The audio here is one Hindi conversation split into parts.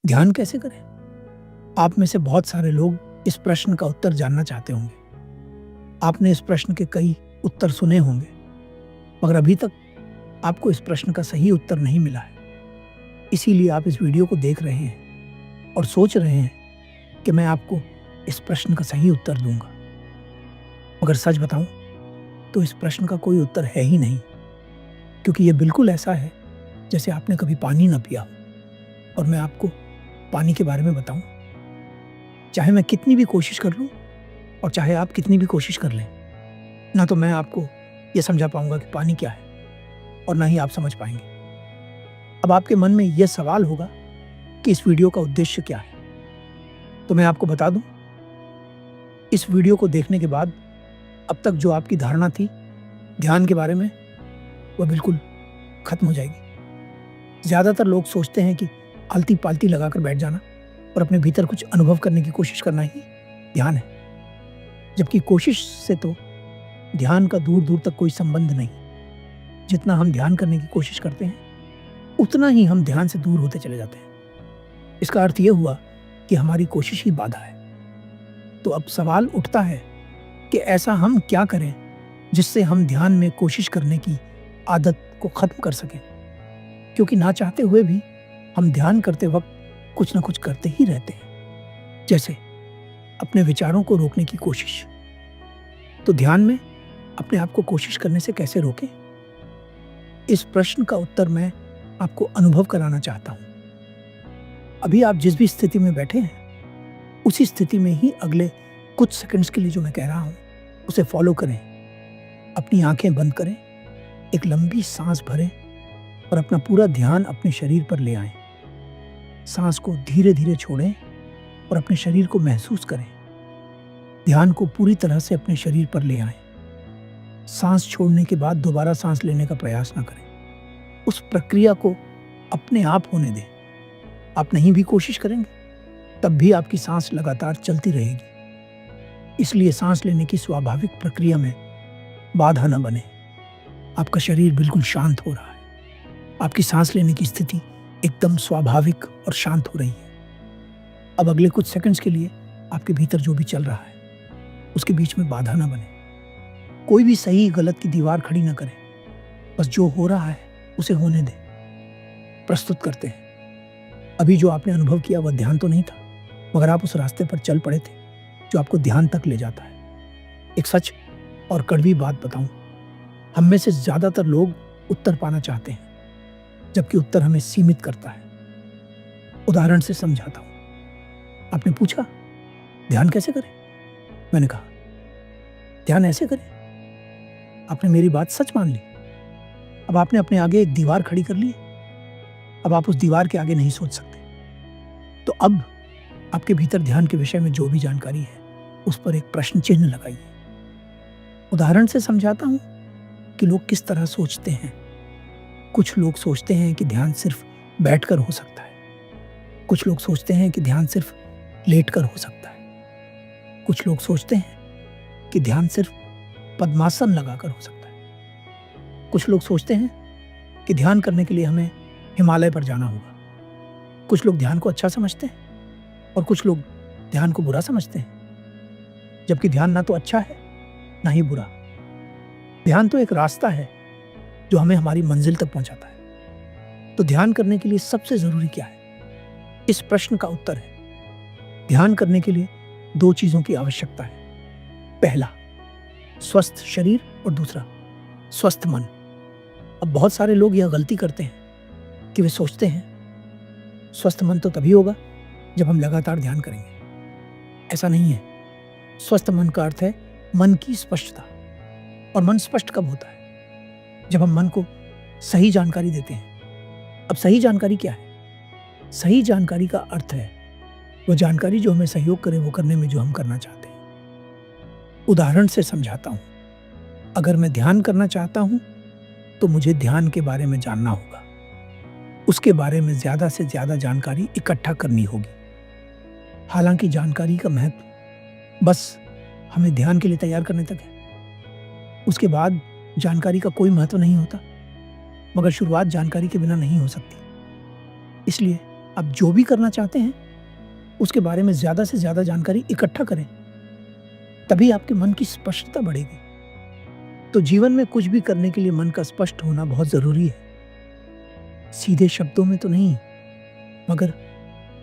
ध्यान कैसे करें? आप में से बहुत सारे लोग इस प्रश्न का उत्तर जानना चाहते होंगे। आपने इस प्रश्न के कई उत्तर सुने होंगे, मगर अभी तक आपको इस प्रश्न का सही उत्तर नहीं मिला है। इसीलिए आप इस वीडियो को देख रहे हैं और सोच रहे हैं कि मैं आपको इस प्रश्न का सही उत्तर दूंगा। मगर सच बताऊं तो इस प्रश्न का कोई उत्तर है ही नहीं, क्योंकि यह बिल्कुल ऐसा है जैसे आपने कभी पानी न पिया हो और मैं आपको पानी के बारे में बताऊं। चाहे मैं कितनी भी कोशिश कर लूं और चाहे आप कितनी भी कोशिश कर लें, ना तो मैं आपको ये समझा पाऊंगा कि पानी क्या है और ना ही आप समझ पाएंगे। अब आपके मन में यह सवाल होगा कि इस वीडियो का उद्देश्य क्या है, तो मैं आपको बता दूं, इस वीडियो को देखने के बाद अब तक जो आपकी धारणा थी ध्यान के बारे में, वह बिल्कुल खत्म हो जाएगी। ज़्यादातर लोग सोचते हैं कि आलती पालती लगाकर बैठ जाना और अपने भीतर कुछ अनुभव करने की कोशिश करना ही ध्यान है, जबकि कोशिश से तो ध्यान का दूर दूर तक कोई संबंध नहीं। जितना हम ध्यान करने की कोशिश करते हैं उतना ही हम ध्यान से दूर होते चले जाते हैं। इसका अर्थ यह हुआ कि हमारी कोशिश ही बाधा है। तो अब सवाल उठता है कि ऐसा हम क्या करें जिससे हम ध्यान में कोशिश करने की आदत को खत्म कर सकें, क्योंकि ना चाहते हुए भी हम ध्यान करते वक्त कुछ ना कुछ करते ही रहते हैं, जैसे अपने विचारों को रोकने की कोशिश। तो ध्यान में अपने आप को कोशिश करने से कैसे रोकें? इस प्रश्न का उत्तर मैं आपको अनुभव कराना चाहता हूं। अभी आप जिस भी स्थिति में बैठे हैं, उसी स्थिति में ही अगले कुछ सेकंड्स के लिए जो मैं कह रहा हूं उसे फॉलो करें। अपनी आंखें बंद करें, एक लंबी सांस भरें और अपना पूरा ध्यान अपने शरीर पर ले आएं। सांस को धीरे धीरे छोड़ें और अपने शरीर को महसूस करें। ध्यान को पूरी तरह से अपने शरीर पर ले आएं। सांस छोड़ने के बाद दोबारा सांस लेने का प्रयास ना करें। उस प्रक्रिया को अपने आप होने दें। आप नहीं भी कोशिश करेंगे तब भी आपकी सांस लगातार चलती रहेगी। इसलिए सांस लेने की स्वाभाविक प्रक्रिया में बाधा न बने। आपका शरीर बिल्कुल शांत हो रहा है। आपकी सांस लेने की स्थिति एकदम स्वाभाविक और शांत हो रही है। अब अगले कुछ सेकंड्स के लिए आपके भीतर जो भी चल रहा है उसके बीच में बाधा ना बने। कोई भी सही गलत की दीवार खड़ी ना करें। बस जो हो रहा है उसे होने दें। प्रस्तुत करते हैं, अभी जो आपने अनुभव किया वह ध्यान तो नहीं था, मगर आप उस रास्ते पर चल पड़े थे जो आपको ध्यान तक ले जाता है। एक सच और कड़वी बात बताऊं, हम में से ज्यादातर लोग उत्तर पाना चाहते हैं, जबकि उत्तर हमें सीमित करता है। उदाहरण से समझाता हूं। आपने पूछा ध्यान कैसे करें? मैंने कहा ध्यान ऐसे करें। आपने मेरी बात सच मान ली। अब आपने अपने आगे एक दीवार खड़ी कर ली। अब आप उस दीवार के आगे नहीं सोच सकते। तो अब आपके भीतर ध्यान के विषय में जो भी जानकारी है उस पर एक प्रश्न चिन्ह लगाइए। उदाहरण से समझाता हूं कि लोग किस तरह सोचते हैं। कुछ लोग सोचते हैं कि ध्यान सिर्फ बैठकर हो सकता है। कुछ लोग सोचते हैं कि ध्यान सिर्फ लेटकर हो सकता है। कुछ लोग सोचते हैं कि ध्यान सिर्फ पद्मासन लगाकर हो सकता है। कुछ लोग सोचते हैं कि ध्यान करने के लिए हमें हिमालय पर जाना होगा। कुछ लोग ध्यान को अच्छा समझते हैं और कुछ लोग ध्यान को बुरा समझते हैं, जबकि ध्यान ना तो अच्छा है ना ही बुरा। ध्यान तो एक रास्ता है जो हमें हमारी मंजिल तक पहुंचाता है। तो ध्यान करने के लिए सबसे जरूरी क्या है? इस प्रश्न का उत्तर है, ध्यान करने के लिए दो चीजों की आवश्यकता है। पहला, स्वस्थ शरीर और दूसरा, स्वस्थ मन। अब बहुत सारे लोग यह गलती करते हैं कि वे सोचते हैं स्वस्थ मन तो तभी होगा जब हम लगातार ध्यान करेंगे। ऐसा नहीं है। स्वस्थ मन का अर्थ है मन की स्पष्टता। और मन स्पष्ट कब होता है? जब हम मन को सही जानकारी देते हैं। अब सही जानकारी क्या है? सही जानकारी का अर्थ है वो जानकारी जो हमें सहयोग करे वो करने में जो हम करना चाहते हैं। उदाहरण से समझाता हूं। अगर मैं ध्यान करना चाहता हूं तो मुझे ध्यान के बारे में जानना होगा। उसके बारे में ज्यादा से ज्यादा जानकारी इकट्ठा करनी होगी। हालांकि जानकारी का महत्व बस हमें ध्यान के लिए तैयार करने तक है। उसके बाद जानकारी का कोई महत्व नहीं होता, मगर शुरुआत जानकारी के बिना नहीं हो सकती। इसलिए आप जो भी करना चाहते हैं उसके बारे में ज़्यादा से ज़्यादा जानकारी इकट्ठा करें, तभी आपके मन की स्पष्टता बढ़ेगी। तो जीवन में कुछ भी करने के लिए मन का स्पष्ट होना बहुत ज़रूरी है। सीधे शब्दों में तो नहीं, मगर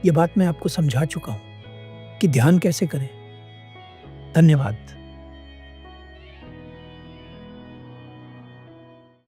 ये बात मैं आपको समझा चुका हूँ कि ध्यान कैसे करें। धन्यवाद।